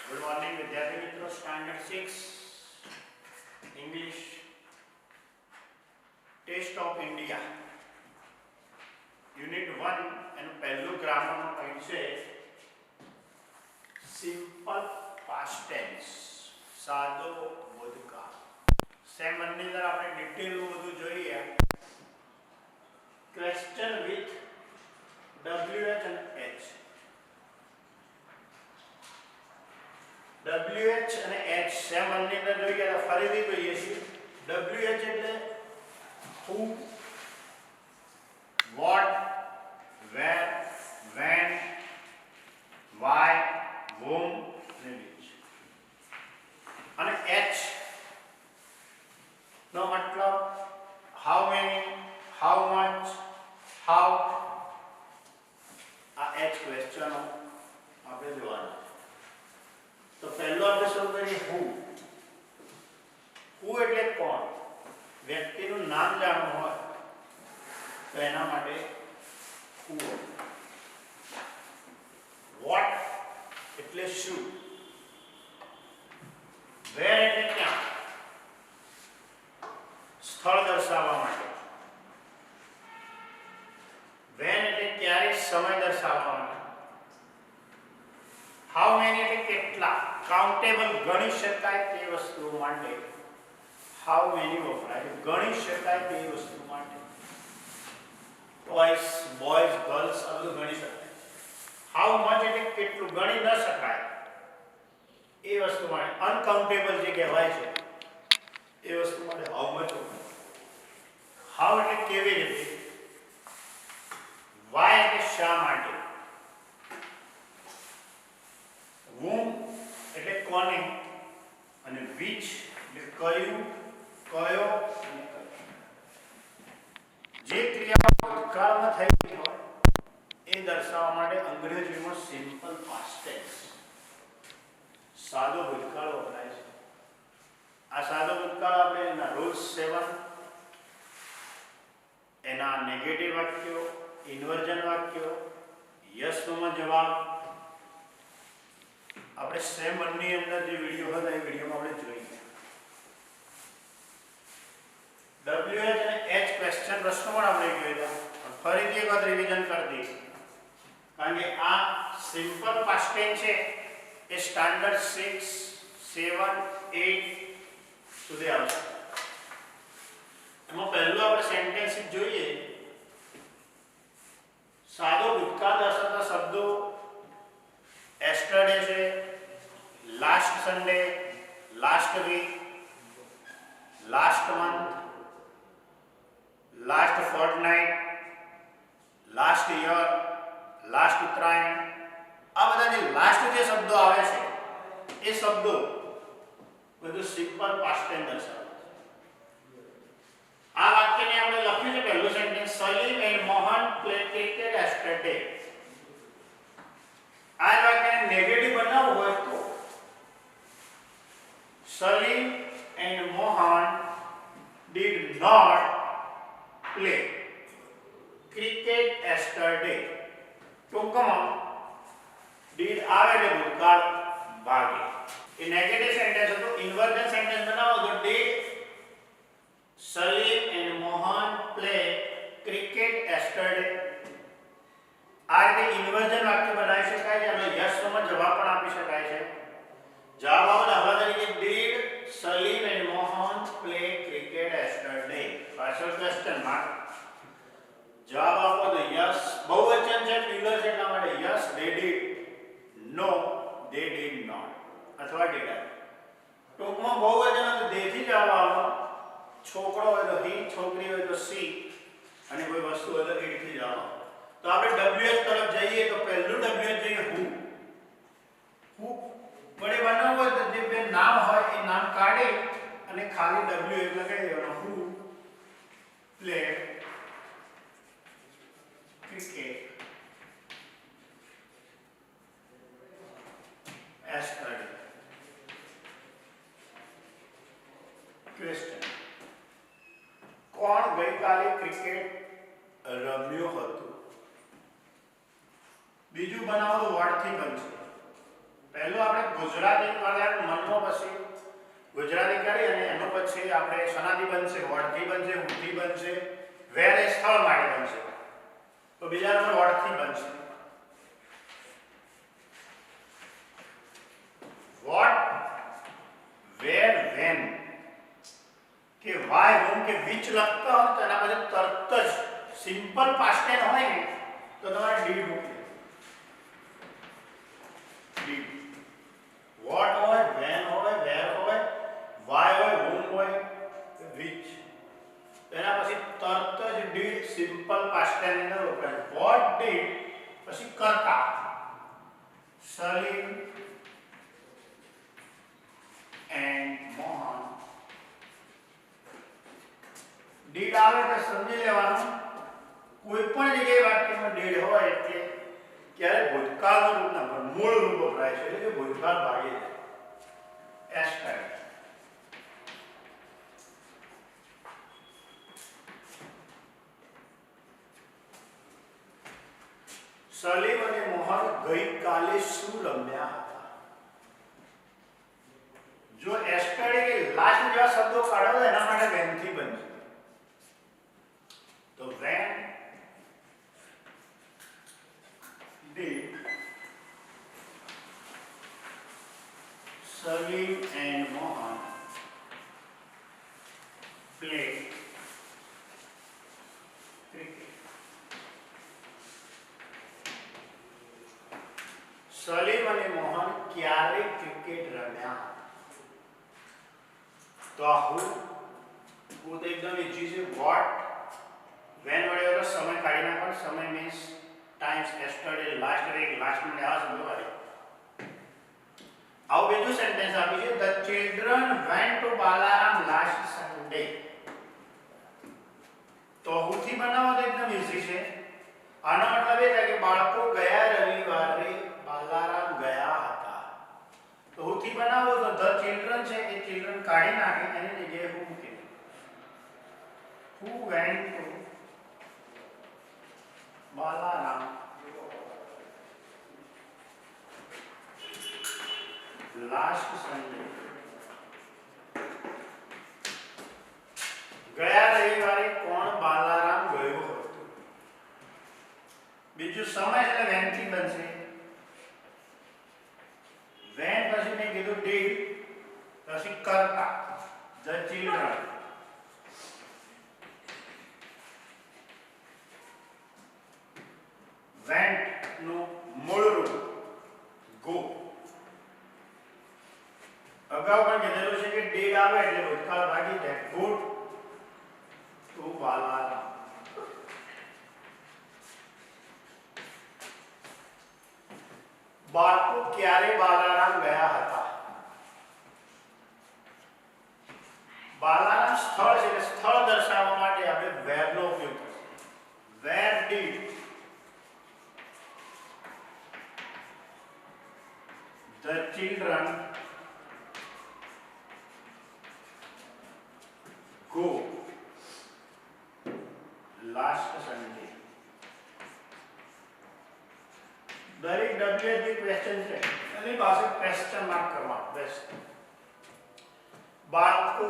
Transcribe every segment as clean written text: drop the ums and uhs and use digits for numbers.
Good morning विद्यार्थी मित्रों, standard 6 English test of India unit 1 एनु पहलू ग्रामर नो पॉइंट छे सिंपल पास्ट टेन्स सादो भूतकाल। सेम 1 ની અંદર આપણે ડિટેલ માં બધું જોઈએ। Question with WH and H। WH અને H સેમ 1 ની અંદર જોઈએ તો ફરીથી જોઈએ છીએ। WH એટલે who, what, where, when, why, whom અને which। અને H નો મતલબ how many, how much, how। આ H ક્વેશ્ચન આપણે જોવાના। तो पहलो આપણે શરૂ કરીએ who એટલે કોણ, વ્યક્તિનું નામ જાણવું હોય તો એના માટે who। what એટલે શું, where એટલે ક્યાં, સ્થળ દર્શાવવા માટે, when એટલે ક્યારે, સમય દર્શાવવા માટે, how many એટલે કેટલા, કાઉન્ટેબલ ગણી શકાય તે વસ્તુઓ માટે how many વપરાય, ગણી શકાય તે વસ્તુ માટે। ટોયસ, બોયઝ, ગર્લ્સ આ બધું ગણી શકાય। how much એટલે કેટલું, ગણી ન શકાય એ વસ્તુ માટે, અનકાઉન્ટેબલ જે કહેવાય છે એ વસ્તુ માટે how much વપરાય। how એટલે કેવી રીતે, why એટલે શા માટે, whom એટલે કોને અને which એટલે કયું, કયો અને કયો। જે ક્રિયા ભૂતકાળમાં થઈ હોય એ દર્શાવવા માટે અંગ્રેજીમાં સિમ્પલ પાસ્ટ ટેન્સ સાદો ભૂતકાળ વપરાય છે। આ સાદો ભૂતકાળ આપણે એના રૂલ્સ 7 એના નેગેટિવ વાક્યો, ઇન્વર્જન વાક્યો, યસ નો માં જવાબ આપણે સેમ 1 ની અંદર જે વિડિયો હતો એ વિડિયોમાં આપણે જોઈએ। WH અને H ક્વેશ્ચન પ્રશ્નો પણ આપણે જોયા હતા। ફરીથી એક વખત રિવિઝન કરી દઈએ કારણ કે આ સિમ્પલ પાસ્ટ ટેન્સ છે એ સ્ટાન્ડર્ડ 6, 7, 8 સુધી આવશે। એમાં પહેલું આપણે સેન્ટેન્સ જોઈએ। સાદો ભૂતકાળ દર્શાવતા શબ્દો yesterday છે, last Sunday, last week, last month, last fortnight, last year, last Uttarayan. આ બધા જે લાસ્ટ જે શબ્દો આવે છે એ શબ્દો બધું સિમ્પલ પાસ્ટ ટેન્સ દર્શાવે છે। આ વાક્યને આપણે લખ્યું છે પહેલું sentence, Salim and Mohan play cricket yesterday। આ વાક્યને નેગેટિવ બનાવવું હોય તો Salim and Mohan did not play cricket yesterday। ટૂંકમાં did આવે એટલે ભૂતકાળ ભાગે। એ નેગેટિવ સેન્ટેન્સ હતો। ઇન્વર્જન સેન્ટેન્સ બનાવો તો did Salim and Mohan play cricket yesterday। આ રીતે ઇન્વર્જન વાક્ય બનાવી શકાય છે અને યસ નો જવાબ પણ આપી શકાય છે। જવાબ આવો દાખલા તરીકે did Salim and Mohan play cricket yesterday। પાછળ ક્વેશ્ચન માર્ક। જવાબ આપો તો યસ, બહુવચન છે પ્લુરલ છે એટલા માટે yes they did, no they did not અથવા did not। ટૂંકમાં બહુવચન તો they થી જવાબ આવવાનો, છોકરો હોય તો he, છોકરી હોય તો she અને કોઈ વસ્તુ હોય તો it થી જવાબ આવવાનો। तो આપણે WH તરફ જઈએ તો પહેલું WH જોઈએ who વડે બનાવવું હોય તો જે બે નામ હોય એ નામ કાઢી અને ખાલી WH લગાવી દેવાનો। who played cricket yesterday। Question, કોણ ગઈકાલે ક્રિકેટ રમ્યો હતો? બીજું બનાવો તો વર્ડ થી બનશે। પહેલો આપણે ગુજરાતી કર્યા મનનો પછી ગુજરાતી કરી અને એનો પછી આપણે સનાદી બનશે, વડથી બનશે, ઉથી બનશે, વેર એ સ્થળ માટે બનશે. તો બીજા નંબર વડથી બનશે. વોટ, વેર, વેન કે વાય, હોમ કે વિચ લખતા હોય તો એના પછી તરત જ સિમ્પલ પાસ્ટ ટેન્સ હોય ને તો તમારે ડીડ મૂકી ડીડ. વોટ હોય, વેન હોય, વેર હોય, વાય હોય, હોમ હોય, વિચ, એના પછી તરત જ ડીડ સિમ્પલ પાસ્ટ ટેન્સ ની અંદર વપરાય. વોટ ડીડ પછી કરતા સલીમ એન્ડ મોહન. ડીડ આવે તો સમજી લેવાનું કોઈ પણ જગ્યાએ વાક્યમાં ડીડ હોય એટલે ક્યારે ભૂતકાળનું રૂપ ના પણ મૂળ રૂપ વપરાય છે એટલે કે ભૂતકાળ ભાગે છે. S type. સલીમ અને મોહન ગઈકાલે શું રમ્યા હતા? જો એસ્ટરડે કે લાસ્ટ જેવા શબ્દો કાઢો તો એના માટે વેન થી બનશે. તો when did Salim and Mohan play cricket? Salim અને મોહન ક્યારે ક્રિકેટ રમ્યા? તો આ હું તો એકદમ ઈઝી છે. વોટ વેન વડે તો સમય કાઢી નાખો. સમય means times, yesterday, last week, last Monday, આ શબ્દો વાળી. આવું બીજું સેન્ટેન્સ આપી છે. The children went to Balaram last Sunday. તો હુંથી બનાવો તો એકદમ ઈઝી છે. આનો મતલબ એ થાય કે બાળકો ગયા રવિવારે બાલારામ ગયા હતા. તો હુંથી બનાવો તો ધ ચિલ્ડ્રન છે એ ચિલ્ડ્રન કાઢી નાખે એની જગ્યાએ હું મૂકી દઉં. Who went to Balaram last Sunday. ગયા રવિવારે કોણ બાલારામ ગયું હતું? બીજું સમય એટલે વેન થી બનશે. વેન પછી મેં કીધું ડીડ પછી કરતા ધ ચિલ્ડ્રન. વેન્ટ નું મૂળ રૂપ ગો. અગાઉ પણ કીધેલું છે કે ડીડ આવે એટલે ભૂતકાળ ભાગી જાય. Good to Balaram. બાળકો ક્યારે બાલારામ ગયા હતા? બાલારામ સ્થળ છે એટલે સ્થળ દર્શાવવા માટે આપણે વેર નો ઉપયોગ કરીશું. Where did the children go last Sunday. દરેક WH ક્વેશ્ચન છે એની પાસે ક્વેશ્ચન માર્ક કરવા બેસ્ટ. બાળકો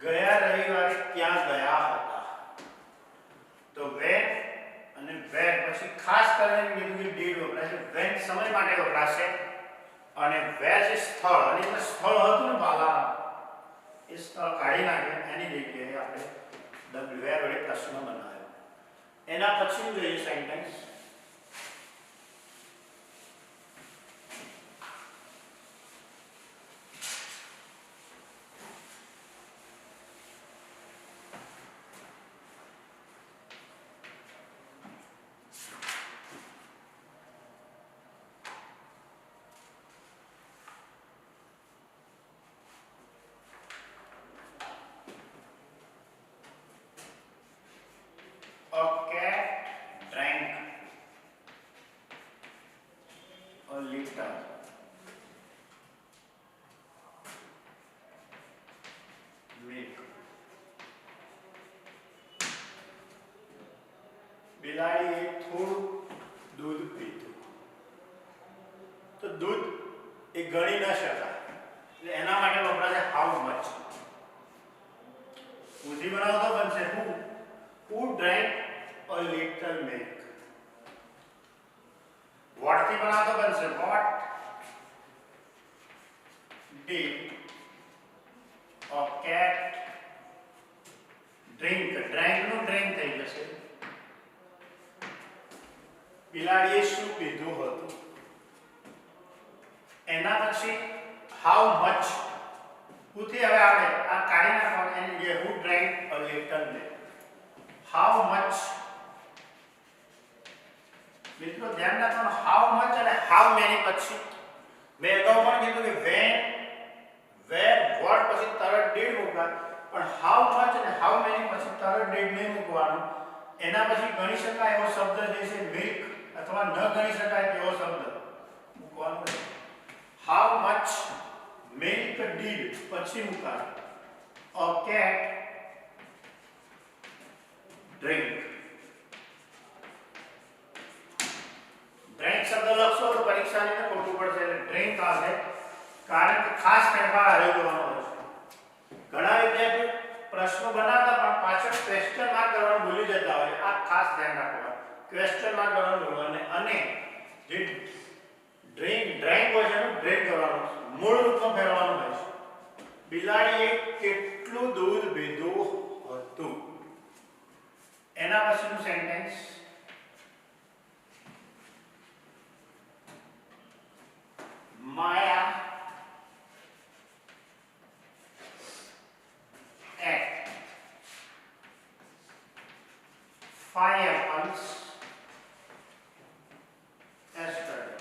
ગયા રવિવારે ક્યાં ગયા હતા? તો વેન અને વેર પછી ખાસ કરીને કીધું કે ડીડ વપરાશે. વેન સમય માટે વપરાશે અને વેર છે સ્થળ. અને એ સ્થળ હતું ને બાલારામ એ સ્થળ કાઢી નાખે એની જગ્યાએ આપણે વેર વડે પ્રશ્ન બનાવ્યો. એના પછી જોઈએ sentence. A cat drank a liter milk. બિલાડીએ થોડું દૂધ પીધું. તો દૂધ એ ગણી ન શકાય, એટલે એના માટે વપરાશે હાઉ મચ. ઉધી બનાવો તો બનશે who drank a little milk. what થી બનાવો તો બનશે what did a cat drink. drank નું drink થઈ જશે. બિલાડીએ શું પીધું હતું. એના પછી હાઉ મચ ઉથી હવે આપણે આ કાઢી નાખવાનું એની જગ્યાએ who drank a little milk. How much મિત્રો ધ્યાન રાખવાનું હાઉ મચ અને હાઉ મેની પછી મેં અગાઉ પણ કીધું કે when where what પછી તરત did મૂકવા, પણ હાઉ મચ અને હાઉ મેની પછી તરત did નહીં મૂકવાનું. એના પછી ગણી શકાય એવો શબ્દ જે છે મિલ્ક અથવા ન ગણી શકાય તેવો શબ્દ મૂકવાનો. હાઉ મચ મિલ્ક ડીડ પછી મૂકવાનું અ કેટ ડ્રિંક. ડ્રિંક શબ્દ લખશો તો પરીક્ષાની અંદર ખોટું પડશે, એટલે ડ્રિંક આવશે, કારણ કે ખાસ ફેરફાર આવી જવાનો હોય છે. ઘણા વિદ્યાર્થીઓ પ્રશ્નો બનાવતા પણ પાછળ ક્વેશ્ચન માર્ક કરવાનું ભૂલી જતા હોય. આ ખાસ ધ્યાન રાખવાનું, ક્વેશ્ચન માર્ક કરવાનું ભૂલવાનું. અને જે ડ્રિંક હોય છે એનું ડ્રિંક કરવાનું, મૂળ રૂપમાં ફેરવવાનું હોય છે. બિલાડીએ કેટલું દૂધ પીધું હતું. એના પછીનું sentence Maya ate 5 apples yesterday.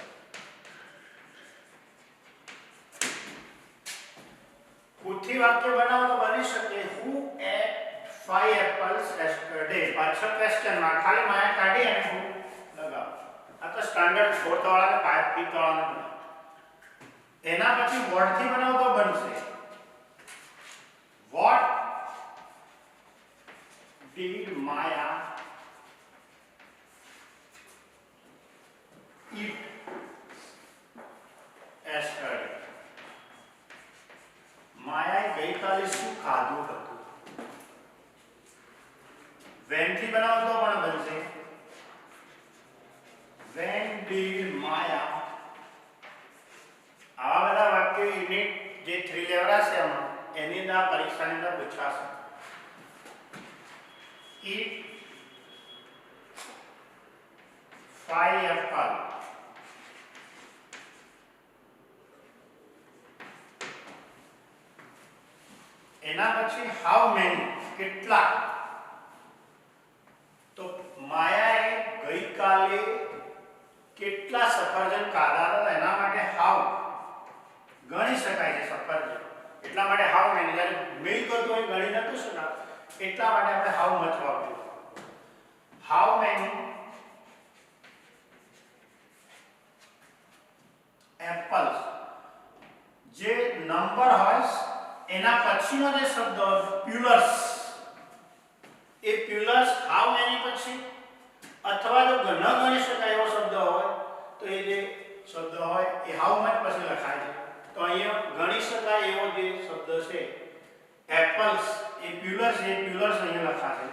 ઉથી વાક્ય બનાવો તો બની શકે who ate 5 apples yesterday. પાછળ ક્વેશ્ચન માં ખાલી માયા કાઢી અને who લગાવો. આ તો સ્ટાન્ડર્ડ 4th વાળા ને 5th વાળા ને. એના પછી what થી બનાવો તો બનશે what did Maya eat yesterday. માયાએ ગઈકાલે શું ખાધું હતું. when થી બનાવો તો પણ બનશે when did Maya. આવા બધા વાક્યો યુનિટ જે 3 લેવડાશે આમાં એની અંદર પરીક્ષાની અંદર પૂછાશે. eat 5 apple. એના પછી how many કેટલા. તો માયાએ ગઈકાલે કેટલા સફરજન ખાધા હતા, એના માટે how ગણી શકાય છે સફરજન, એટલા માટે હાઉ મેની. જ્યારે મિલ્ક હતું એ ગણી નતું શકાય, એટલા માટે આપણે હાઉ મચ વાપર્યું. How many apples. જે નંબર હોય એના પછીનો જે શબ્દ પ્યુલર્સ, એ પ્યુલર્સ હાઉ મેની પછી અથવા જો ન ગણી શકાય એવો શબ્દ હોય તો એ જે શબ્દ હોય એ હાઉ મચ પછી લખાય છે. તો અહીંયા ગણી શકાય એવો જે શબ્દ છે એપલ્સ, એ પ્યુલર્સ અહીંયા લખાશે.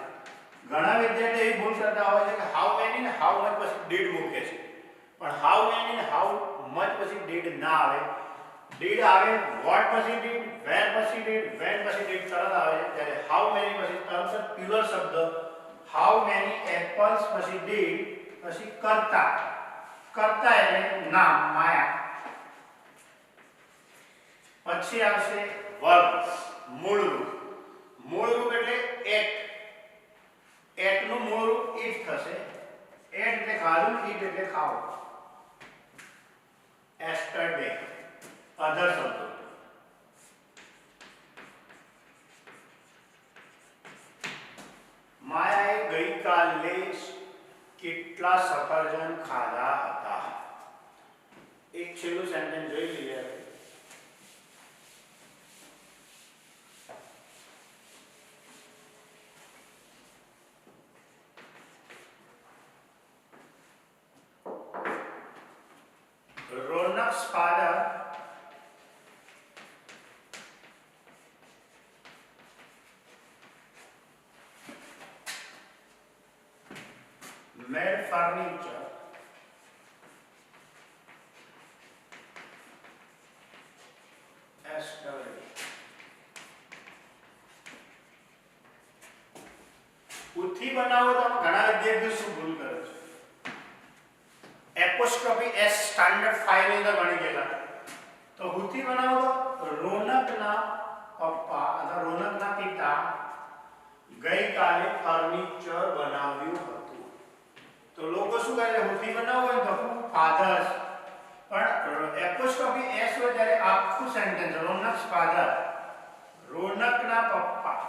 ઘણા વિદ્યાર્થીઓ એવી ભૂલ કરતા હોય છે કે હાઉ મેની ને હાઉ મચ પછી ડીડ મૂકે છે, પણ હાઉ મેની ને હાઉ મચ પછી ડીડ ના આવે. ડીડ આવે વોટ પછી ડીડ, વેર પછી ડીડ, વેન પછી ડીડ તરત આવે છે. ત્યારે હાઉ મેની પછી તરત જ પ્યુલર શબ્દ હાઉ મેની એપલ્સ પછી ડીડ પછી કરતા. કરતા એટલે નામ માયા. પછી આવશે વર્બ મૂળ રૂપ. મૂળ રૂપ એટલે એટ. એટ નું મૂળ રૂપ ઈટ થશે. એટ એટલે ખાધું, ઈટ એટલે ખાવું. yesterday અધર શબ્દ. માયાએ ગઈકાલે કેટલા સફરજન ખાધા હતા. એક છેલ્લું સેન્ટેન્સ જોઈ લઈએ. રોનક Ronak's father made furniture yesterday. ઉથી બનાવો તો ઘણા વિદ્યાર્થીઓ શું ભૂલ કરે છે? એપોસ્ટ્રોફી એસ સ્ટાન્ડર્ડ 5 ની અંદર ગણી ગયેલા. તો ઉથી બનાવો તો રોનકના પપ્પા અથવા રોનકના પિતા ગઈકાલે ફર્નિચર બનાવ્યું હતું. તો લોકો શું કરે ઉથી બનાવો હોય તો ફાધર્સ, પણ એપોસ્ટ્રોફી એસ હોય ત્યારે આખું સેન્ટેન્સ રોનક્સ ફાધર, રોનકના પપ્પા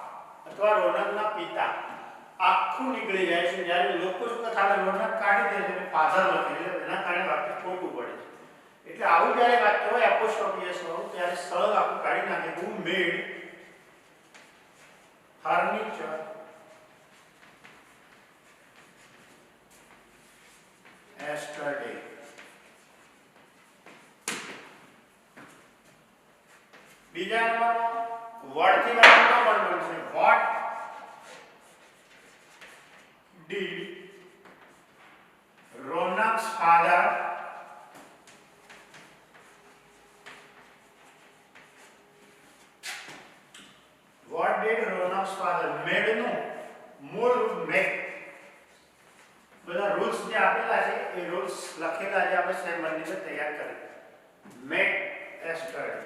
અથવા રોનકના પિતા આખું નીકળી જાય છે. જ્યારે લોકો શું ખાલી રોનક કાઢી દે છે ફાધર લખે છે, એના કારણે વાક્ય ખોટું પડે છે. એટલે આવું જ્યારે વાક્ય હોય એપોસ્ટ્રોફી એસ હોય ત્યારે સરળ આખું કાઢી નાખે. હુ મેડ ફર્નિચર yesterday. બીજા નંબરનો વર્ડ થી બનાવવાનો પણ બનશે. What did Ronak's father made નું મૂળ રૂપ મેક. બધા રૂલ્સ જે આપેલા છે એ રૂલ્સ લખેલા છે આપણે સેમ બંને તૈયાર કરી. મેક yesterday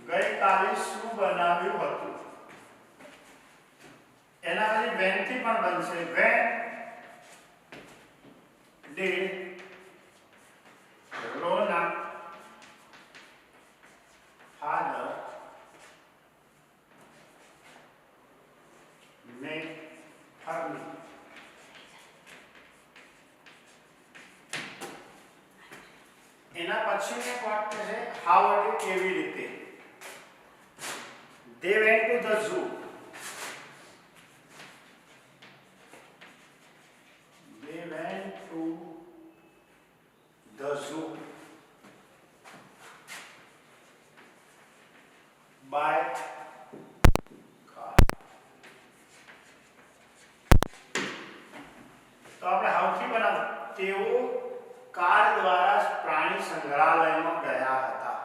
ગઈકાલે શું બનાવ્યું હતું. એના પછી when થી પણ બનશે. when did Ronak father make furniture. એના પછીનો વાક્ય છે how એટલે કેવી રીતે. they went to the zoo. They went to the zoo by car. તો આપણે how થી બનાવો. તેઓ કાર દ્વારા પ્રાણી સંગ્રહાલયમાં ગયા હતા.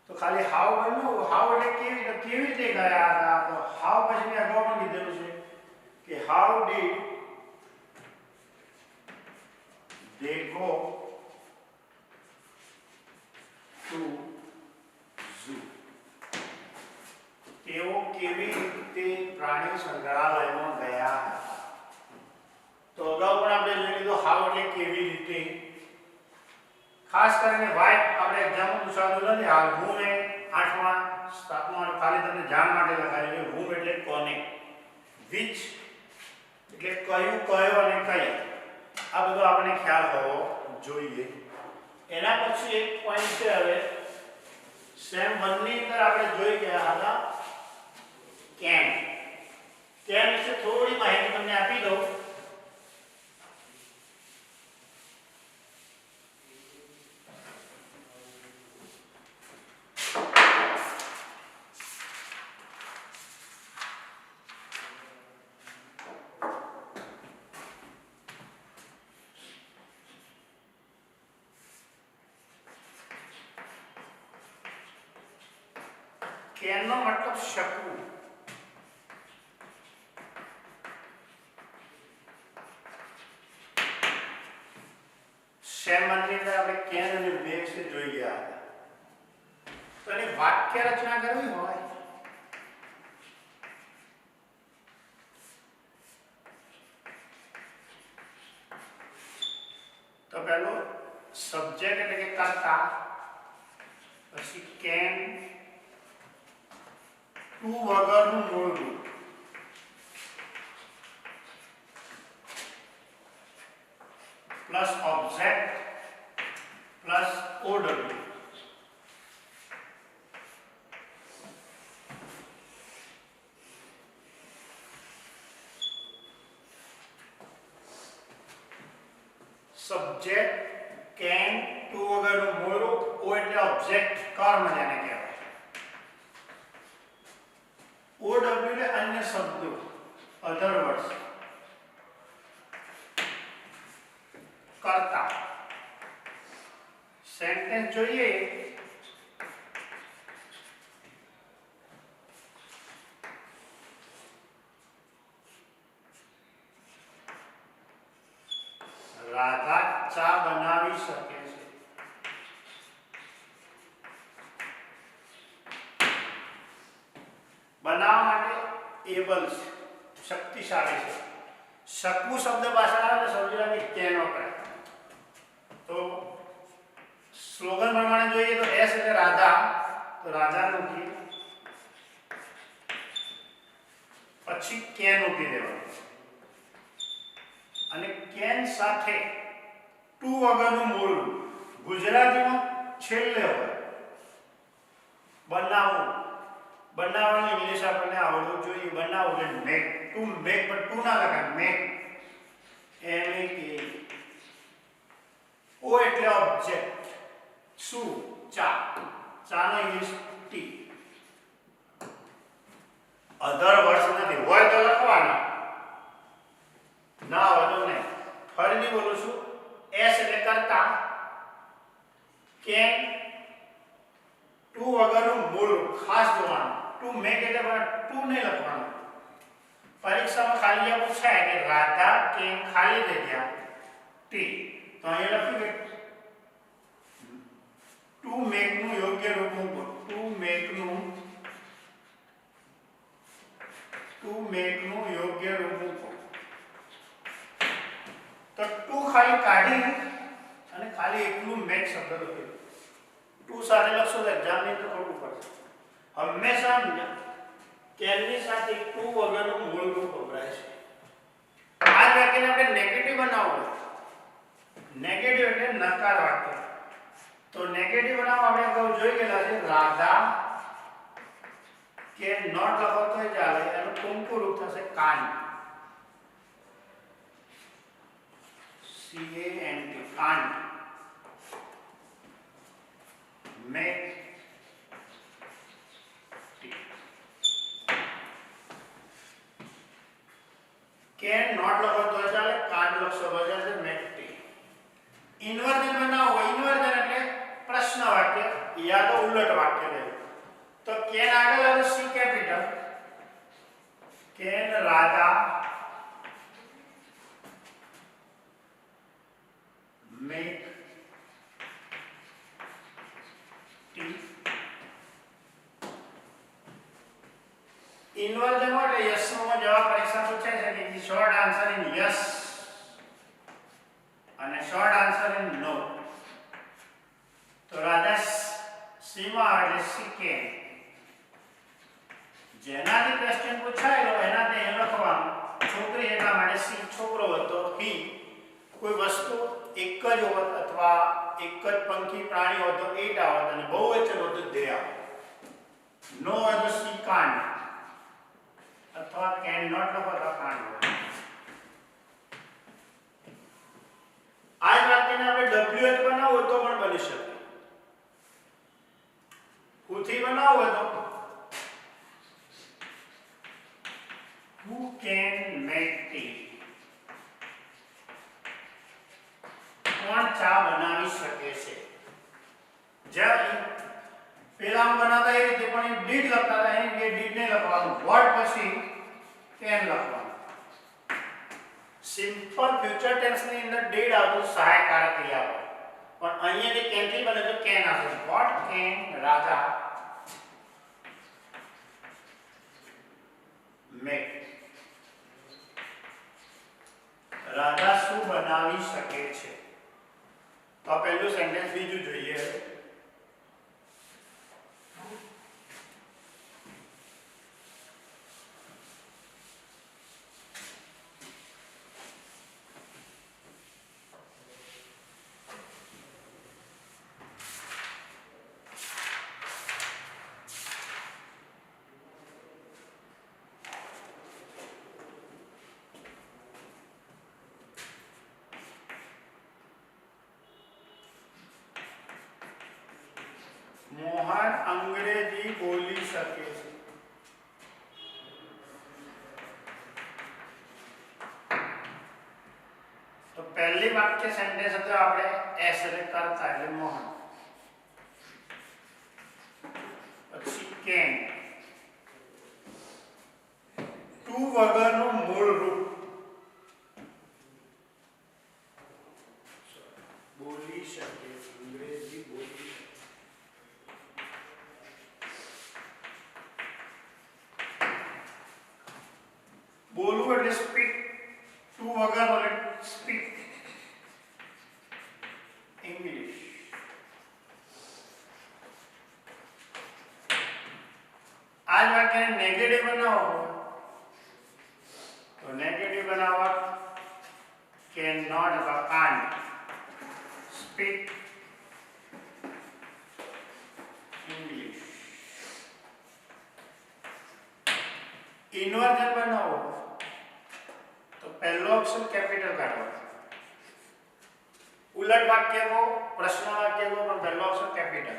તો ખાલી how બન્યું. how એટલે કેવી રીતે ગયા હતા. તો how પછી મેં અગાઉ પણ કીધેલું છે કે how did they go to zoo. તેઓ કેવી રીતે પ્રાણી સંગ્રહાલયમાં ગયા હતા. તો અગાઉ પણ આપણે જોઈ લીધું how એટલે કેવી રીતે. ખાસ કરીને વાય આપણે એક્ઝામ પૂછાતું નથી. આ હું એ 8મા 7મા ખાલી તમને જાણ માટે લખાયેલું છે. હું એટલે કોને, which એટલે કયું, કયો અને કઈ. આ બધું આપણે ખ્યાલ હોવો જોઈએ. એના પછી એક પોઈન્ટ છે હવે સેમ 1 ની અંદર આપણે જોઈ ગયા હતા કેન. કેન વિશે થોડી માહિતી તમને આપી દઉં. કેન નો મતલબ શકવું. સેમ ની અંદર આપણે કેન અને મેક से જોઈ ગયા હતા. તો એની વાક્ય રચના કરવી હોય તો પહેલો સબ્જેક્ટ એટલે કે કર્તા, પછી કેન ટુ વગરનું મૂળ રૂપ, plus object plus order. Subject can to વગર ઓબ્જેક્ટ કર્મ જેને કહેવાય. OW એટલે અન્ય શબ્દો, અધર વર્ડ્સ, કર્તા. સેન્ટેન્સ જોઈએ. રાધા ચા બનાવી શકે છે. બનાવવા માટે એબલ છે, શક્તિશાળી છે. શકવું શબ્દ પાછળ આવે તો સમજી લો કે કેન વપરાય. તો સ્લોગન પ્રમાણે જોઈએ તો એસ એટલે રાધા, તો રાધા મૂકી પછી કેન મૂકી દેવાનું અને કેન સાથે ટુ વગરનું મૂળ ગુજરાતીમાં છેલ્લે હોય. બનાવવું, બનાવવાનું ઇંગ્લિશ આપણને આવડવું જોઈએ. બનાવવું એટલે મેક, ટુ મેક, પણ ટુ ના લખાય, મેક, MEK. ઓ એટલે ઓબ્જેક્ટ, શું, ચા, ચાનો ઇંગ્લિશ ટી. અધર વર્ડ્સ નથી, હોય તો લખવાના, ના હોય તો નહીં. ફરીથી બોલું છું. એસ એટલે કરતા, કેન ટુ વગરનું મૂળ ખાસ જોવાનું. ટુ મેક એટલે પણ ટુ નહીં લખવાનું. પરીક્ષામાં ખાલી જગ્યા પૂછાય કે રાધા કેન ખાલી જગ્યા ટી, તો અહીંયા લખ્યું કે ટુ મેક નું યોગ્ય રૂપ મૂકો. ટુ મેક નું યોગ્ય રૂપ મૂકો. તો ટુ ખાલી કાઢી અને ખાલી એકલું મેક શબ્દ લખ્યો. ટુ સાથે લખશો તો એક્ઝામ ની તો ખોટું પડશે. હંમેશા કેનની સાથે ટુ વગરનું મૂળ રૂપ વપરાય છે. આ જ વાક્યને આપણે નેગેટિવ બનાવવું. નેગેટિવ એટલે નકાર વાક્ય. તો નેગેટિવ બનાવવા આપણે અગાઉ જોઈ ગયેલા છે. રાધા કે નોટ લખો તો ચાલે, એનું ટૂંકું રૂપ થશે કાન. CANT, can't. Make can not લખો તો ચાલે, કાન્ટ લખશો તો ચાલે, મેક ટી. ઇન્વર્જન બનાવો. ઇન્વર્જન એટલે પ્રશ્ન વાક્ય યા તો ઉલટ વાક્ય લે. તો કેન આગળ આવે C capital. Can Radha make tea. Inversion એટલે યસ નો જવાબ પરીક્ષા પૂછાય છે કે શોર્ટ આન્સર ઇન યસ અને શોર્ટ આન્સર ઇન નો. તો રાધા સીમા એટલે સીકેન. જેનાથી ક્વેશ્ચન પૂછાયેલો એનાથી એ લખવાનું. છોકરી એટલા માટે સી, છોકરો હતો હી. કોઈ વસ્તુ એક જ હોત અથવા એક જ પંખી પ્રાણી હોત તો ઇટ આવત અને બહુવચન હોત તો દે આવત. નો હોય તો સી કાન્ટ અથવા કેન નોટ લખો તો કાન્ટ. આ જ વાક્યને આપણે WH બનાવવું તો પણ બની શકે. હુથી બનાવવું હોય તો who can make tea. કોણ ચા બનાવી શકે છે. જ્યારે પેલા બનાવતા એ રીતે પણ એ ડીડ લખતા હતા, એ ડીડ નહીં લખવાનું, વર્ડ પછી કેન લખવાનું. સિમ્પલ ફ્યુચર ટેન્સ ની અંદર ડીડ આવતું સહાયકારક ક્રિયા હોય, પણ અહીંયા જે કેન થી બને તો કેન આવશે. What can Radha make. Radha શું બનાવી શકે છે. તો પહેલું સેન્ટેન્સ બીજું જોઈએ. મોહન અંગ્રેજી બોલી શકે છે. તો પહેલી વાક્ય સેન્ટેન્સ હતો આપણે એસ એટલે કરતા એટલે મોહન. પછી કેન ટુ વગરનું મૂળ રૂપ બોલી શકે અંગ્રેજી બોલી શકે. બોલવું એટલે સ્પીક. ટુ વગર એટલે સ્પીક ઇંગ્લિશ. આ જ વાક્યને નેગેટિવ બનાવો તો નેગેટિવ બનાવવા કેન નોટ અથવા કાન્ટ સ્પીક ઇંગ્લિશ. ઇન્વર્ઝન બનાવો તો પહેલો અક્ષર કેપિટલ કાઢો. ઉલટ વાક્ય કો પ્રશ્ન વાક્ય કો પણ પહેલો અક્ષર કેપિટલ.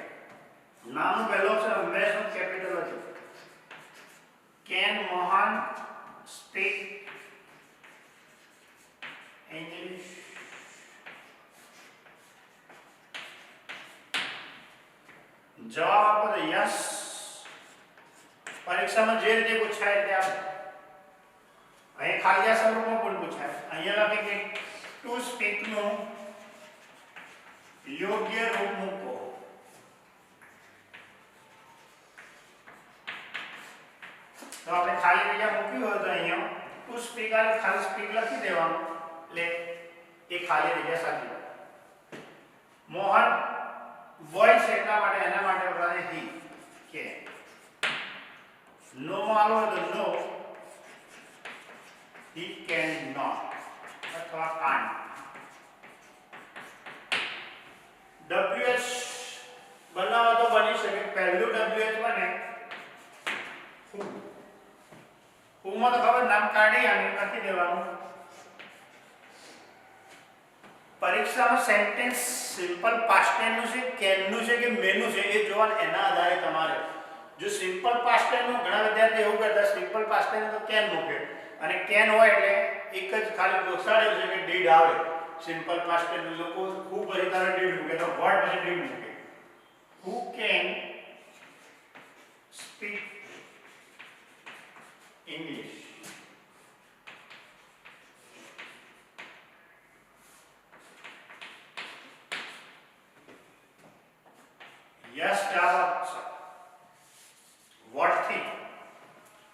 નામનો પહેલો અક્ષર હંમેશા કેપિટલ જ હોય. Can Mohan speak English. જવાબ આપો તો યસ. પરીક્ષામાં જે રીતે પૂછાય તે આપો. અહીં ખાલી સ્વરૂપમાં પણ પૂછાય. અહીંયા લખે કે ટુ સ્પીક નું યોગ્ય રૂપ મૂકો. તો આપણે ખાલી જગ્યા મૂકી હોય તો અહીંયા ટુ સ્પીક અને ખાલી સ્પીક લખી દેવાનું એટલે એ ખાલી જગ્યા સાચી. મોહન બોય છે એટલા માટે એના માટે વપરાય હી કે નો આલો તો નો he cannot અથવા can't. WH બનાવો તો બની શકે. પહેલું WH બને હું માં તો ખબર નામ કાઢી અને લખી દેવાનું. પરીક્ષામાં સેન્ટેન્સ સિમ્પલ પાસ્ટ ટેન્સ નું છે, કેન નું છે કે મેન નું છે એ જોવાનું. એના આધારે તમારે જો સિમ્પલ પાસ્ટ ટેન્સ નું ઘણા વિદ્યાર્થી એવું કરતા સિમ્પલ પાસ્ટ ટેન્સ તો કેન મૂકે અને કેન હોય એટલે એક જ ખાલી દોસાડેલું છે કે ડીડ આવે. સિમ્પલ પાસ્ટ ટેન્સ લોકો ખૂબ બધી તારે ડીડ મૂકે તો વર્ડ પછી ડીડ મૂકે. Who can speak English. Yes જવાબ છે. વોટ થી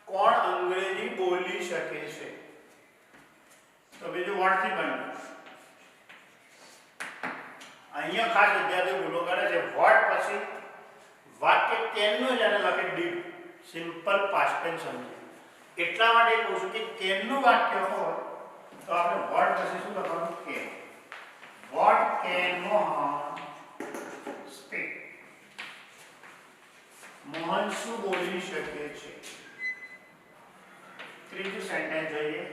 કોણ અંગ્રેજી બોલી શકે છે. તો બીજું વોટ થી બન્યું. અહીંયા ખાસ વિદ્યાર્થીઓ ભૂલો કરે છે. વોટ પછી વાક્ય કેન નું જ એને લખે ડીડ. સિમ્પલ પાસ્ટ ટેન્સ સમજે એટલા માટે કહું છું કે કેન નું વાક્ય હોય તો આપણે વોટ પછી શું લખવાનું can. What can Mohan speak. Mohan શું બોલી શકે છે. ત્રીજું સેન્ટેન્સ જોઈએ.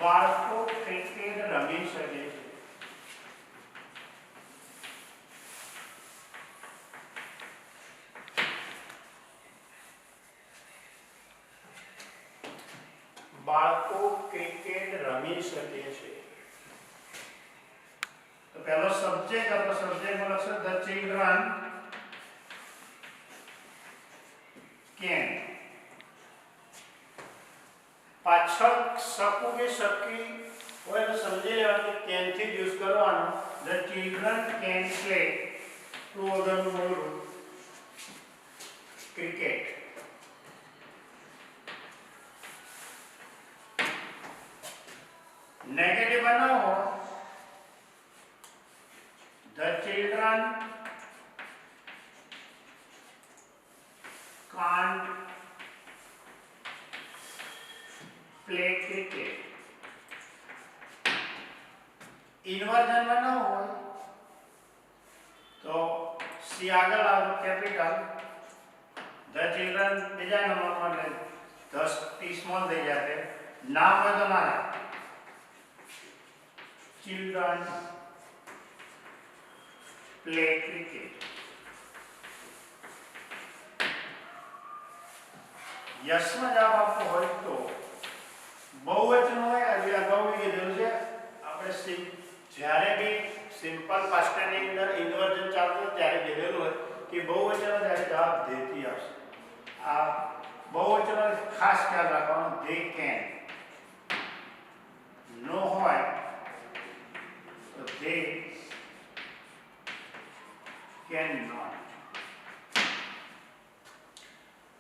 બાળકો ક્રિકેટ રમી શકે છે. બાળકો ક્રિકેટ રમી શકે છે. તો પહેલો સબ્જેક્ટ આપણો સબ્જેક્ટમાં લખશે ધ ચિલ્ડ્રન કેન. પાછળ શકું કે શકી હોય તો સમજી લેવાનું કે કેન થી યુઝ કરવાનું. The children can play to વગરનું મૂળ ક્રિકેટ. नेगेटिव बनाओ. The children can't play cricket. Inversion बनाओ तो સી આગળ આવે કેપિટલ, ધ ચિલ્ડ્રન બીજા નંબરમાં લે 10 ટી સ્મોલ થઈ જાય, નામ હોય તો નાના ચિલ્ડ્રન પ્લે ક્રિકેટ. યસમાં જવાબ આપવો હોય તો બહુવચન હોય, આજે અગાઉ કીધેલું છે આપણે જ્યારે બી સિમ્પલ પાસ્ટ ટેન્સની અંદર ઇન્વર્જન ચાલતું ત્યારે કીધેલું હોય કે બહુવચન ત્યારે જવાબ ધેથી આવશે. આ બહુવચન ખાસ ખ્યાલ રાખવાનો, ધે કેન. નો હોય તો ધે કેન નોટ.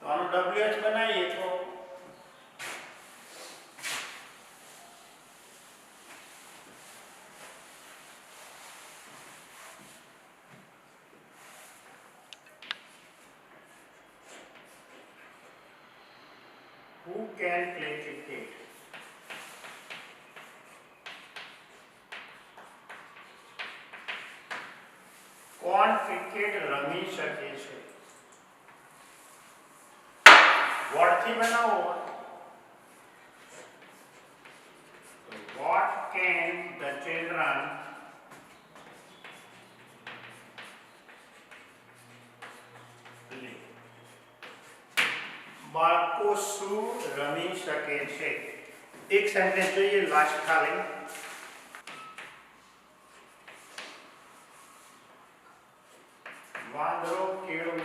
તો આનું WH બનાવીએ તો who can play cricket? કોણ ક્રિકેટ રમી શકે છે? વોટથી બનાવો તો what can the children play? બાળકો શું રમી શકે છે? એક સેન્ટેન્સ જોઈએ લાસ્ટ ખાલી. વાંદરો કેળું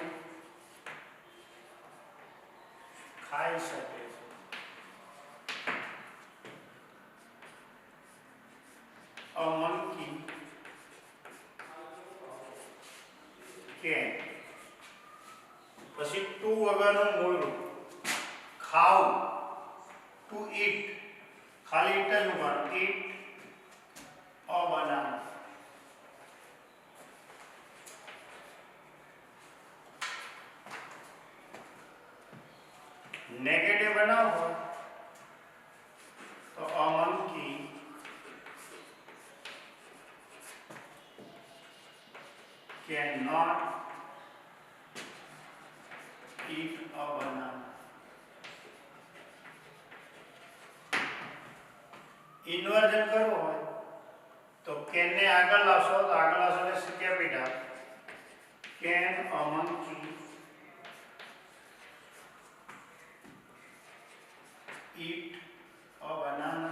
ખાઈ શકે છે. A monkey can. પછી ટુ વગરનું મૂળ રૂપ ખાવું, ટુ ઈટ, ખાલી ઈટ જ મૂકવાનું, ઈટ અ બનાના. નેગેટિવ બનાવો તો a monkey cannot eat a banana. ઇન્વર્જન કરવું હોય તો કેન ને આગળ લાવશો તો આગળ આવશે capital. Can a monkey eat a banana?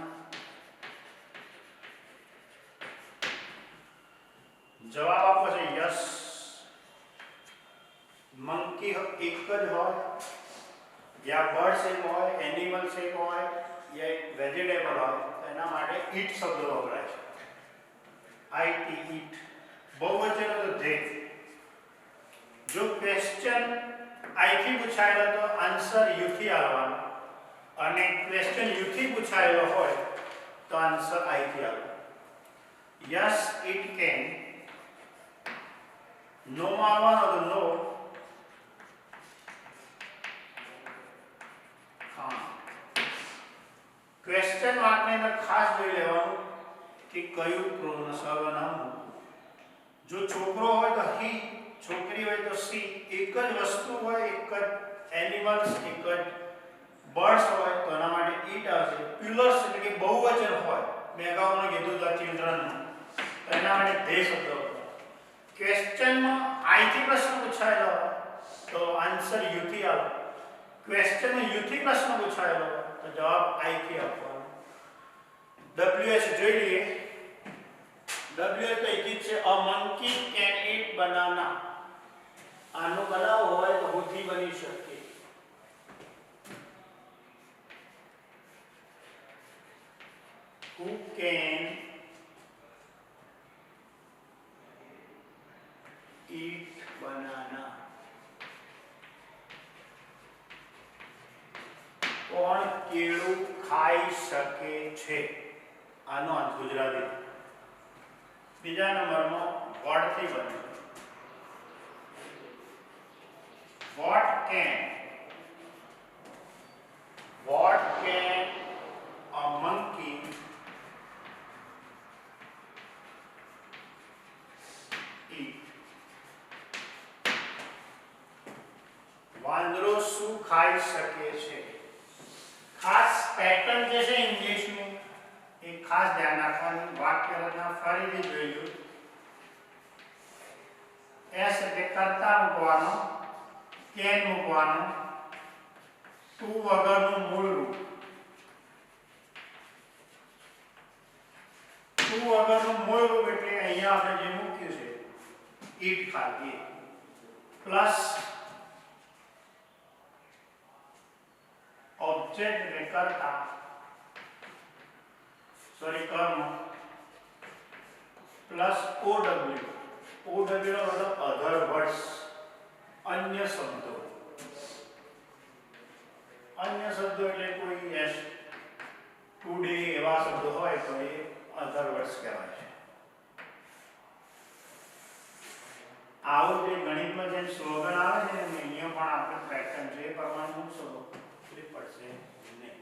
જવાબ આપો છે યસ. મંકી એક જ હોય या बर्ड शेप હોય, એનિમલ શેપ હોય या એક વેજીટેબલ હોય તો એના માટે ઈટ શબ્દ વપરાય છે. આઈટી ઈટ. બહુવચન તો ધે. જો ક્વેશ્ચન આઈ થી પૂછાયેલો તો આન્સર યુ થી આવવાનો, અને ક્વેશ્ચન યુ થી પૂછાયેલો હોય તો આન્સર આઈ થી આવવાનો. Yes it can. નો માં આવવાનો તો નો. ક્વેશ્ચન માર્કની અંદર ખાસ જોઈ લેવાનું કે કયું પ્રોનાઉન સર્વનામ. જો છોકરો હોય તો હી, છોકરી હોય તો સી. એક જ વસ્તુ હોય, એક જ એનિમલ્સ, એક જ બર્ડ્સ હોય તો એના માટે ઈટ આવશે. પ્યુલર્સ એટલે કે બહુવચન હોય, મેં અગાઉ કીધું તો ચિલ્ડ્રન, તો એના માટે ધે શબ્દ વપરાય. ક્વેશ્ચનમાં આઈ થી પ્રશ્ન પૂછાયેલો હોય તો આન્સર યુ થી આવે. ક્વેશ્ચનમાં યુ થી પ્રશ્ન પૂછાયેલો હોય તો જવાબ આઈ થી આપવાનો. WH જોઈ લઈએ. WH તો એક જ છે, a monkey can eat banana. આનું બનાવવું હોય તો બુદ્ધિ બની શકે. who can eat banana? કોણ કેળું ખાઈ શકે છે? આનો અર્થ ગુજરાતી. બીજા નંબરમાં વોટ થી બને. What can a monkey eat? વાંદરો શું ખાઈ શકે છે? ખાસ પેટર્ન જે છે ઇંગ્લિશની એ ખાસ ધ્યાન રાખવાની. વાક્ય રચના ફરીથી જોઈજો. એસ એટલે કરતા મૂકવાનો, કેન મૂકવાનો, ટુ વગરનું મૂળ રૂપ. ટુ વગરનું મૂળ રૂપ એટલે અહીંયા આપણે જે મૂક્યું છે ઈટ ખાધી પ્લસ ઓબ્જેક્ટ એટલે કરતા કર્મ પ્લસ ઓડબ્લ્યુ. ઓડબ્લ્યુ નો મતલબ અધર વર્ડ્સ, અન્ય શબ્દો. અન્ય શબ્દો એટલે કોઈ એસ ટુડે એવા શબ્દો હોય તો એ અધર વર્ડ્સ કહેવાય છે. આવું જે ગણિતમાં જેમ સ્લોગન આવે છે ને અહીંયા પણ આપણે પેટર્ન છે એ પ્રમાણે મૂકશો તો તકલીફ પડશે નહીં.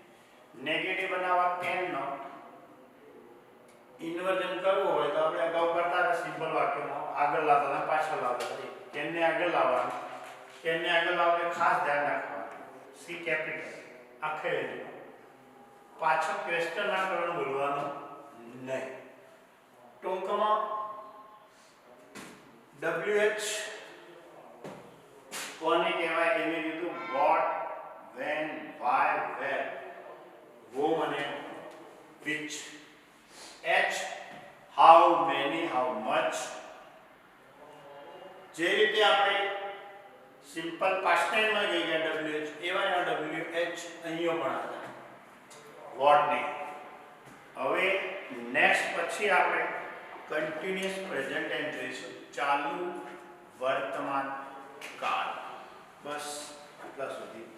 નેગેટિવ બનાવવા કેન નોટ. ઇન્વર્ઝન કરવું હોય તો આપણે અગાઉ કરતા હતા સિમ્પલ વાક્યમાં આગળ લાવતા પાછળ લાવતા. કેનને આગળ લાવવાનું, કેનને આગળ લાવવા ખાસ ધ્યાન રાખવાનું. સી કેપિટલ આખે પાછળ ક્વેશ્ચન ના કરવાનું ભૂલવાનું નહીં. ટૂંકમાં WH કોને કહેવાય એ મેં કીધું વોટ, વેન, વાય, વેર. વોમ અને which. H how many, how much. જે રીતે આપણે સિમ્પલ પાસ્ટ ટાઈમ માં ગઈ ગયા WH એવા WH અહીંયા પણ હતા વોટ ને. હવે નેક્સ્ટ પછી આપણે કન્ટિન્યુઅસ પ્રેઝન્ટ ટાઈમ જોઈશું, ચાલુ વર્તમાન કાળ. બસ આટલા સુધી.